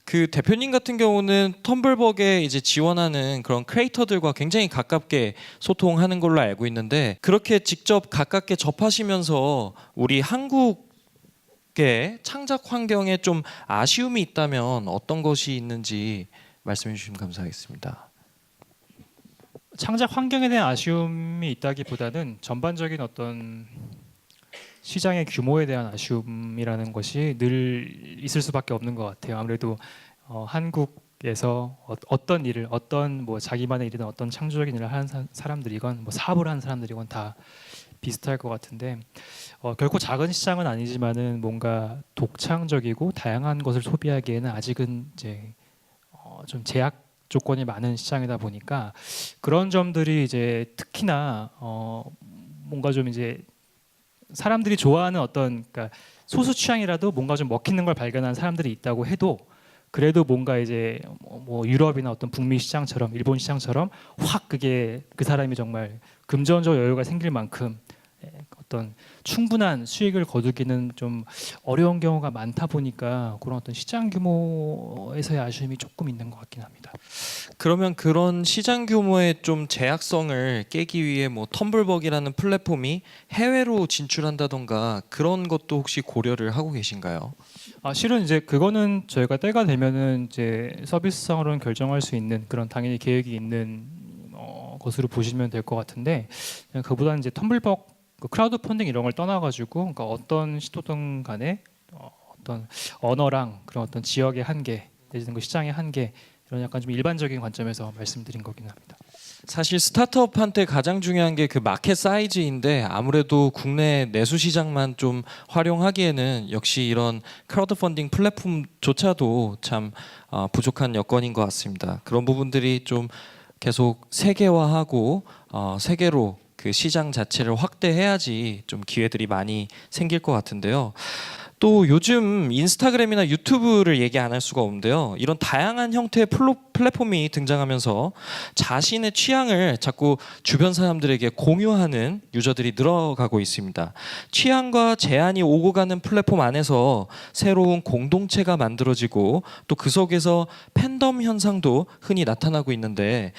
그 대표님 같은 경우는 텀블벅에 이제 지원하는 그런 크리에이터들과 굉장히 가깝게 소통하는 걸로 알고 있는데 그렇게 직접 가깝게 접하시면서 우리 한국의 창작 환경에 좀 아쉬움이 있다면 어떤 것이 있는지 말씀해 주시면 감사하겠습니다. 창작 환경에 대한 아쉬움이 있다기보다는 전반적인 어떤 시장의 규모에 대한 아쉬움이라는 것이 늘 있을 수밖에 없는 것 같아요. 아무래도 한국에서 어떤 일을 어떤 뭐 자기만의 일이든 어떤 창조적인 일을 하는 사람들이건 뭐 사업을 하는 사람들이건 다 비슷할 것 같은데 결코 작은 시장은 아니지만은 뭔가 독창적이고 다양한 것을 소비하기에는 아직은 이제 좀 제약 조건이 많은 시장이다 보니까 그런 점들이 이제 특히나 뭔가 좀 이제 사람들이 좋아하는 어떤 그러니까 소수 취향이라도 뭔가 좀 먹히는 걸 발견한 사람들이 있다고 해도 그래도 뭔가 이제 뭐 유럽이나 어떤 북미 시장처럼 일본 시장처럼 확 그게 그 사람이 정말 금전적 여유가 생길 만큼 어떤 충분한 수익을 거두기는 좀 어려운 경우가 많다 보니까 그런 어떤 시장 규모에서의 아쉬움이 조금 있는 것 같긴 합니다. 그러면 그런 시장 규모의 좀 제약성을 깨기 위해 뭐 텀블벅이라는 플랫폼이 해외로 진출한다던가 그런 것도 혹시 고려를 하고 계신가요? 실은 이제 그거는 저희가 때가 되면은 이제 서비스상으로는 결정할 수 있는 그런 당연히 계획이 있는 것으로 보시면 될 것 같은데 그보다는 이제 텀블벅 그 크라우드 펀딩 이런 걸 떠나가지고 그러니까 어떤 시도든 간에 어떤 언어랑 그런 어떤 지역의 한계 내지는 그 시장의 한계 이런 약간 좀 일반적인 관점에서 말씀드린 거긴 합니다. 사실 스타트업한테 가장 중요한 게 그 마켓 사이즈인데 아무래도 국내 내수 시장만 좀 활용하기에는 역시 이런 크라우드 펀딩 플랫폼조차도 참 부족한 여건인 것 같습니다. 그런 부분들이 좀 계속 세계화하고 세계로 그 시장 자체를 확대해야지 좀 기회들이 많이 생길 것 같은데요. 또 요즘 인스타그램이나 유튜브를 얘기 안 할 수가 없는데요. 이런 다양한 형태의 플랫폼이 등장하면서 자신의 취향을 자꾸 주변 사람들에게 공유하는 유저들이 늘어가고 있습니다. 취향과 제한이 오고 가는 플랫폼 안에서 새로운 공동체가 만들어지고 또 그 속에서 팬덤 현상도 흔히 나타나고 있는데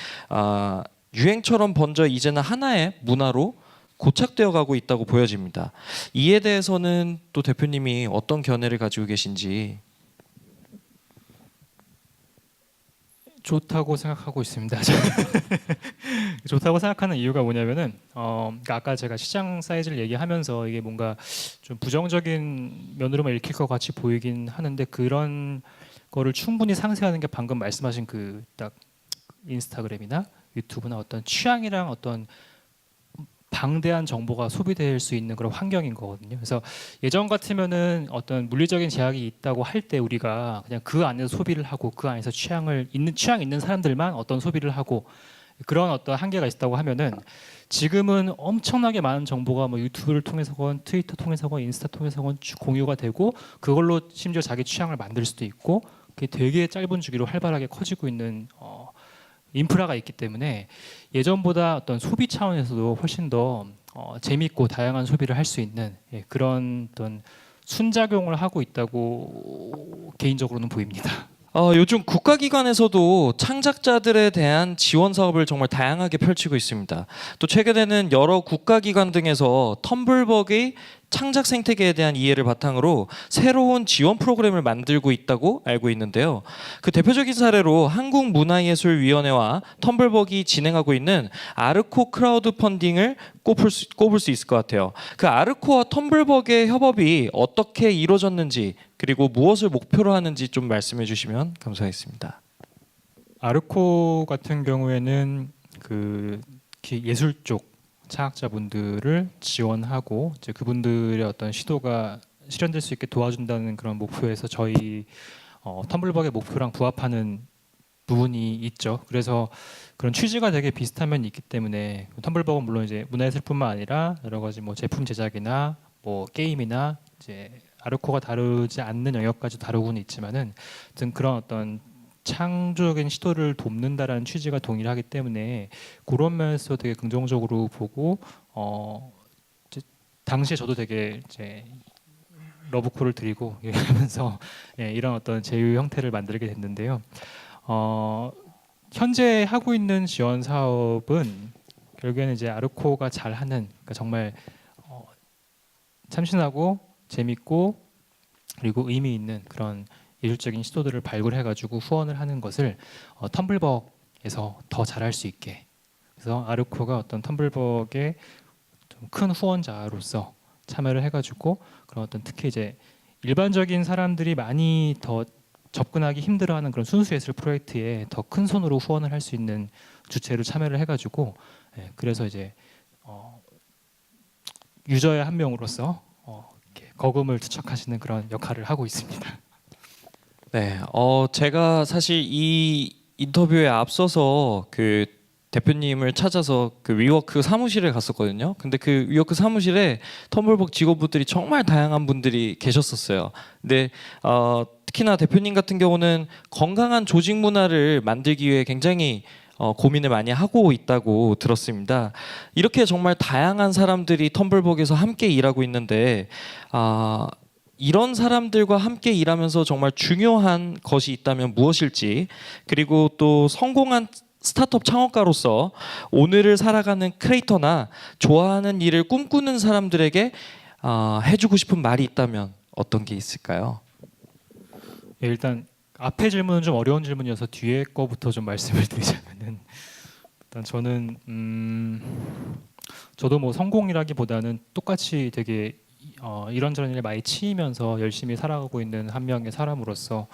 유행처럼 번져 이제는 하나의 문화로 고착되어 가고 있다고 보여집니다. 이에 대해서는 또 대표님이 어떤 견해를 가지고 계신지. 좋다고 생각하고 있습니다. 좋다고 생각하는 이유가 뭐냐면은 그러니까 아까 제가 시장 사이즈를 얘기하면서 이게 뭔가 좀 부정적인 면으로만 읽힐 것 같이 보이긴 하는데 그런 거를 충분히 상쇄하는 게 방금 말씀하신 그 딱 인스타그램이나 유튜브나 어떤 취향이랑 어떤 방대한 정보가 소비될 수 있는 그런 환경인 거거든요. 그래서 예전 같으면은 어떤 물리적인 제약이 있다고 할 때 우리가 그냥 그 안에서 소비를 하고 그 안에서 취향 있는 사람들만 어떤 소비를 하고 그런 어떤 한계가 있다고 하면은 지금은 엄청나게 많은 정보가 뭐 유튜브를 통해서건 트위터 통해서건 인스타 통해서건 공유가 되고 그걸로 심지어 자기 취향을 만들 수도 있고 그게 되게 짧은 주기로 활발하게 커지고 있는 인프라가 있기 때문에 예전보다 어떤 소비 차원에서도 훨씬 더 재밌고 다양한 소비를 할 수 있는 그런 어떤 순작용을 하고 있다고 개인적으로는 보입니다. 요즘 국가기관에서도 창작자들에 대한 지원 사업을 정말 다양하게 펼치고 있습니다. 또 최근에는 여러 국가기관 등에서 텀블벅의 창작 생태계에 대한 이해를 바탕으로 새로운 지원 프로그램을 만들고 있다고 알고 있는데요. 그 대표적인 사례로 한국문화예술위원회와 텀블벅이 진행하고 있는 아르코 크라우드 펀딩을 꼽을 수 있을 것 같아요. 그 아르코와 텀블벅의 협업이 어떻게 이루어졌는지 그리고 무엇을 목표로 하는지 좀 말씀해 주시면 감사하겠습니다. 아르코 같은 경우에는 그 예술 쪽 창작자분들을 지원하고 이제 그분들의 어떤 시도가 실현될 수 있게 도와준다는 그런 목표에서 저희 텀블벅의 목표랑 부합하는 부분이 있죠. 그래서 그런 취지가 되게 비슷한 면이 있기 때문에 텀블벅은 물론 이제 문화예술뿐만 아니라 여러 가지 뭐 제품 제작이나 뭐 게임이나 이제 아르코가 다루지 않는 영역까지 다루고는 있지만은 등 그런 어떤 창조적인 시도를 돕는다라는 취지가 동일하기 때문에 그런 면에서 되게 긍정적으로 보고 이제 당시에 저도 되게 이제 러브콜을 드리고 하면서 예, 이런 어떤 제휴 형태를 만들게 됐는데요. 현재 하고 있는 지원 사업은 결국에는 이제 아르코가 잘하는, 그러니까 정말 참신하고 재밌고 그리고 의미 있는 그런 예술적인 시도들을 발굴해가지고 후원을 하는 것을 텀블벅에서 더 잘할 수 있게. 그래서 아르코가 어떤 텀블벅의 좀 큰 후원자로서 참여를 해가지고 그런 어떤 특히 이제 일반적인 사람들이 많이 더 접근하기 힘들어하는 그런 순수 예술 프로젝트에 더 큰 손으로 후원을 할 수 있는 주체로 참여를 해가지고 예, 그래서 이제 유저의 한 명으로서 이렇게 거금을 투척하시는 그런 역할을 하고 있습니다. 네, 제가 사실 이 인터뷰에 앞서서 그 대표님을 찾아서 그 위워크 사무실에 갔었거든요. 근데 그 위워크 사무실에 텀블벅 직원분들이 정말 다양한 분들이 계셨었어요. 근데 특히나 대표님 같은 경우는 건강한 조직 문화를 만들기 위해 굉장히 고민을 많이 하고 있다고 들었습니다. 이렇게 정말 다양한 사람들이 텀블벅에서 함께 일하고 있는데 이런 사람들과 함께 일하면서 정말 중요한 것이 있다면 무엇일지, 그리고 또 성공한 스타트업 창업가로서 오늘을 살아가는 크리에이터나 좋아하는 일을 꿈꾸는 사람들에게 해주고 싶은 말이 있다면 어떤 게 있을까요? 예, 일단 앞에 질문은 좀 어려운 질문이어서 뒤에 거부터 좀 말씀을 드리자면은 일단 저는 저도 뭐 성공이라기보다는 똑같이 되게 이런저런 일에 많이 치이면서 열심히 살아가고 있는 한 명의 사람으로서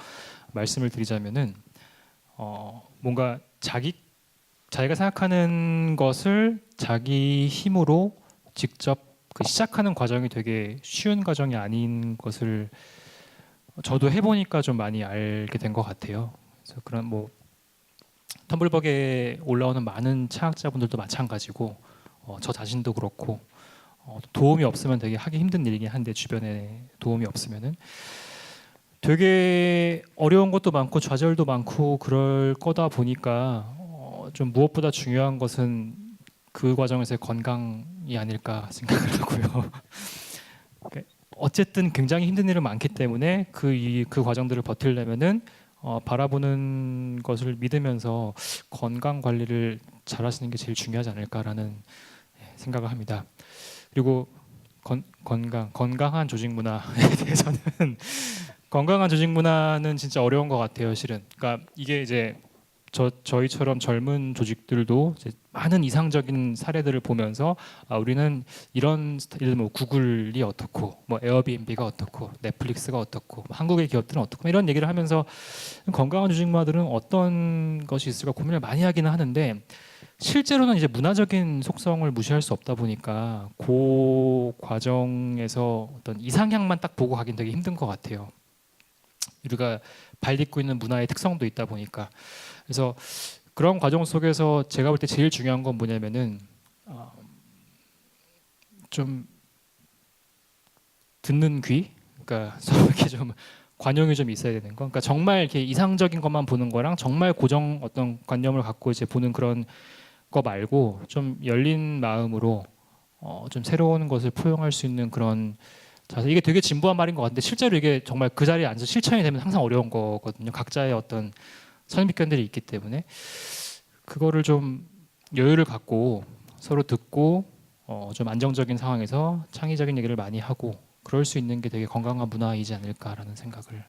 말씀을 드리자면은 뭔가 자기가 생각하는 것을 자기 힘으로 직접 그 시작하는 과정이 되게 쉬운 과정이 아닌 것을 저도 해보니까 좀 많이 알게 된 것 같아요. 그래서 그런 뭐 텀블벅에 올라오는 많은 창학자분들도 마찬가지고 저 자신도 그렇고 도움이 없으면 되게 하기 힘든 일이긴 한데 주변에 도움이 없으면은 되게 어려운 것도 많고 좌절도 많고 그럴 거다 보니까 좀 무엇보다 중요한 것은 그 과정에서의 건강이 아닐까 생각을 하고요. 어쨌든 굉장히 힘든 일은 많기 때문에 그 과정들을 버틸려면은 바라보는 것을 믿으면서 건강 관리를 잘하시는 게 제일 중요하지 않을까라는 생각을 합니다. 그리고 건강한 조직 문화에 대해서는 건강한 조직 문화는 진짜 어려운 것 같아요, 실은. 그러니까 이게 이제 저희처럼 젊은 조직들도 이제 많은 이상적인 사례들을 보면서 우리는 이런 예를 들면 뭐 구글이 어떻고 뭐 에어비앤비가 어떻고 넷플릭스가 어떻고 뭐 한국의 기업들은 어떻고 뭐 이런 얘기를 하면서 건강한 조직 문화들은 어떤 것이 있을까 고민을 많이 하기는 하는데 실제로는 이제 문화적인 속성을 무시할 수 없다 보니까 그 과정에서 어떤 이상향만 딱 보고 가긴 되게 힘든 것 같아요. 우리가 발딛고 있는 문화의 특성도 있다 보니까. 그래서 그런 과정 속에서 제가 볼 때 제일 중요한 건 뭐냐면은 좀 듣는 귀, 그러니까 서로 이렇게 좀 관용이 좀 있어야 되는 거. 그러니까 정말 이렇게 이상적인 것만 보는 거랑 정말 고정 어떤 관념을 갖고 이제 보는 그런 거 말고 좀 열린 마음으로 좀 새로운 것을 포용할 수 있는 그런 자세. 이게 되게 진부한 말인 것 같은데 실제로 이게 정말 그 자리에 앉아서 실천이 되면 항상 어려운 거거든요. 각자의 어떤 선입견들이 있기 때문에 그거를 좀 여유를 갖고 서로 듣고 좀 안정적인 상황에서 창의적인 얘기를 많이 하고 그럴 수 있는 게 되게 건강한 문화이지 않을까라는 생각을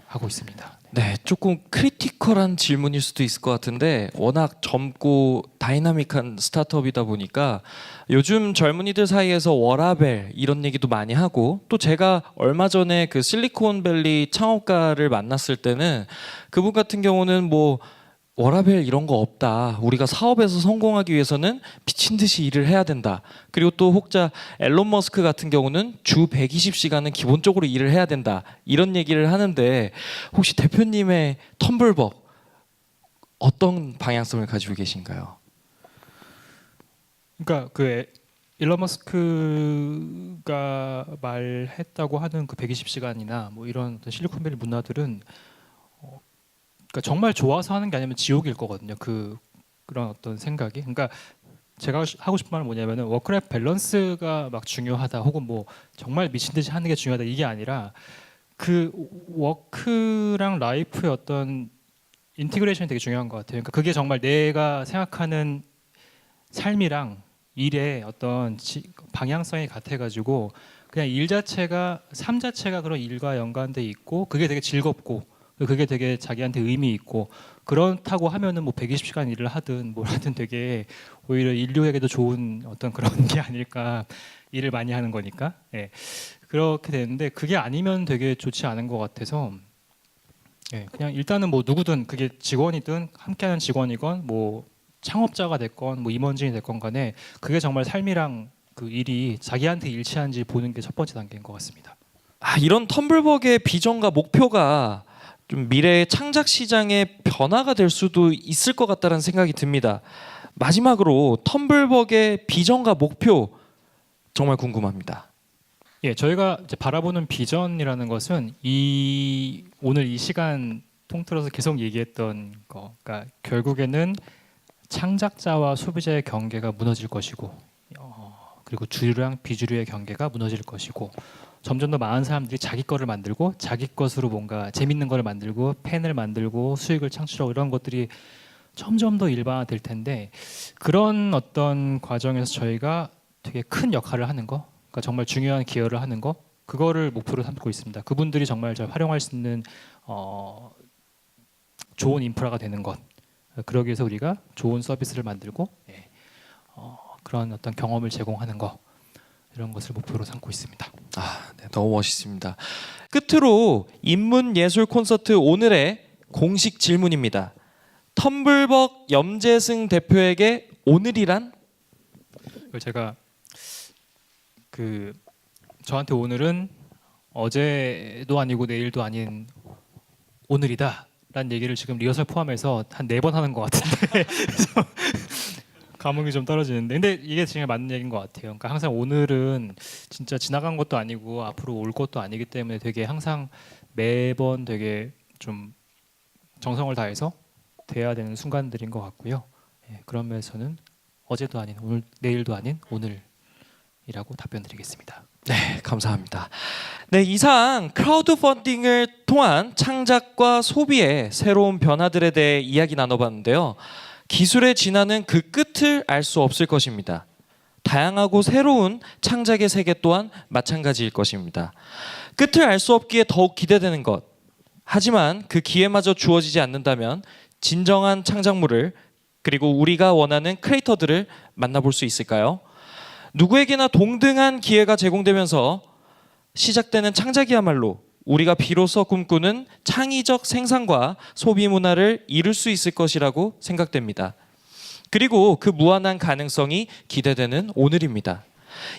하고 있습니다. 네, 조금 크리티컬한 질문일 수도 있을 것 같은데 워낙 젊고 다이나믹한 스타트업이다 보니까 요즘 젊은이들 사이에서 워라벨 이런 얘기도 많이 하고 또 제가 얼마 전에 그 실리콘밸리 창업가를 만났을 때는 그분 같은 경우는 뭐 워라벨 이런 거 없다. 우리가 사업에서 성공하기 위해서는 미친 듯이 일을 해야 된다. 그리고 또 혹자 앨런 머스크 같은 경우는 주 120시간은 기본적으로 일을 해야 된다. 이런 얘기를 하는데 혹시 대표님의 텀블벅 어떤 방향성을 가지고 계신가요? 그러니까 그 일론 머스크가 말했다고 하는 그 120시간이나 뭐 이런 어떤 실리콘밸리 문화들은 그러니까 정말 좋아서 하는 게 아니면 지옥일 거거든요. 그런 어떤 생각이. 그러니까 제가 하고 싶은 말은 뭐냐면은 워크라이프 밸런스가 막 중요하다 혹은 뭐 정말 미친 듯이 하는 게 중요하다 이게 아니라 그 워크랑 라이프의 어떤 인티그레이션이 되게 중요한 것 같아요. 그러니까 그게 정말 내가 생각하는 삶이랑 일의 어떤 방향성이 같아가지고 그냥 일 자체가 삶 자체가 그런 일과 연관돼 있고 그게 되게 즐겁고 그게 되게 자기한테 의미 있고 그렇다고 하면은 뭐 120시간 일을 하든 뭘 하든 되게 오히려 인류에게도 좋은 어떤 그런 게 아닐까 일을 많이 하는 거니까 예. 그렇게 되는데 그게 아니면 되게 좋지 않은 것 같아서 예. 그냥 일단은 뭐 누구든 그게 직원이든 함께하는 직원이건 뭐 창업자가 됐건 뭐 임원진이 됐건 간에 그게 정말 삶이랑 그 일이 자기한테 일치하는지 보는 게 첫 번째 단계인 것 같습니다. 이런 텀블벅의 비전과 목표가 좀 미래의 창작 시장의 변화가 될 수도 있을 것 같다는 생각이 듭니다. 마지막으로 텀블벅의 비전과 목표 정말 궁금합니다. 예, 저희가 이제 바라보는 비전이라는 것은 오늘 이 시간 통틀어서 계속 얘기했던 거, 그러니까 결국에는 창작자와 소비자의 경계가 무너질 것이고, 그리고 주류랑 비주류의 경계가 무너질 것이고, 점점 더 많은 사람들이 자기 거를 만들고 자기 것으로 뭔가 재밌는 거를 만들고 팬을 만들고 수익을 창출하고 이런 것들이 점점 더 일반화될 텐데 그런 어떤 과정에서 저희가 되게 큰 역할을 하는 거, 그러니까 정말 중요한 기여를 하는 거, 그거를 목표로 삼고 있습니다. 그분들이 정말 잘 활용할 수 있는 좋은 인프라가 되는 것. 그러기 위해서 우리가 좋은 서비스를 만들고 그런 어떤 경험을 제공하는 거, 이런 것을 목표로 삼고 있습니다. 네, 너무 멋있습니다. 끝으로 인문 예술 콘서트 오늘의 공식 질문입니다. 텀블벅 염재승 대표에게 오늘이란? 제가 저한테 오늘은 어제도 아니고 내일도 아닌 오늘이다 라는 얘기를 지금 리허설 포함해서 한 4번 하는 것 같은데 그래서 감흥이 좀 떨어지는데, 근데 이게 정말 맞는 얘기인 것 같아요. 그러니까 항상 오늘은 진짜 지나간 것도 아니고 앞으로 올 것도 아니기 때문에 되게 항상 매번 되게 좀 정성을 다해서 돼야 되는 순간들인 것 같고요. 그런 면에서는 어제도 아닌 오늘, 내일도 아닌 오늘이라고 답변드리겠습니다. 네, 감사합니다. 네, 이상 크라우드 펀딩을 통한 창작과 소비의 새로운 변화들에 대해 이야기 나눠봤는데요. 기술의 진화는 그 끝을 알 수 없을 것입니다. 다양하고 새로운 창작의 세계 또한 마찬가지일 것입니다. 끝을 알 수 없기에 더욱 기대되는 것. 하지만 그 기회마저 주어지지 않는다면 진정한 창작물을, 그리고 우리가 원하는 크리에이터들을 만나볼 수 있을까요? 누구에게나 동등한 기회가 제공되면서 시작되는 창작이야말로 우리가 비로소 꿈꾸는 창의적 생산과 소비 문화를 이룰 수 있을 것이라고 생각됩니다. 그리고 그 무한한 가능성이 기대되는 오늘입니다.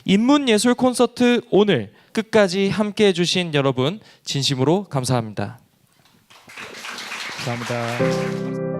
인문예술 콘서트 오늘 끝까지 함께해 주신 여러분 진심으로 감사합니다. 감사합니다.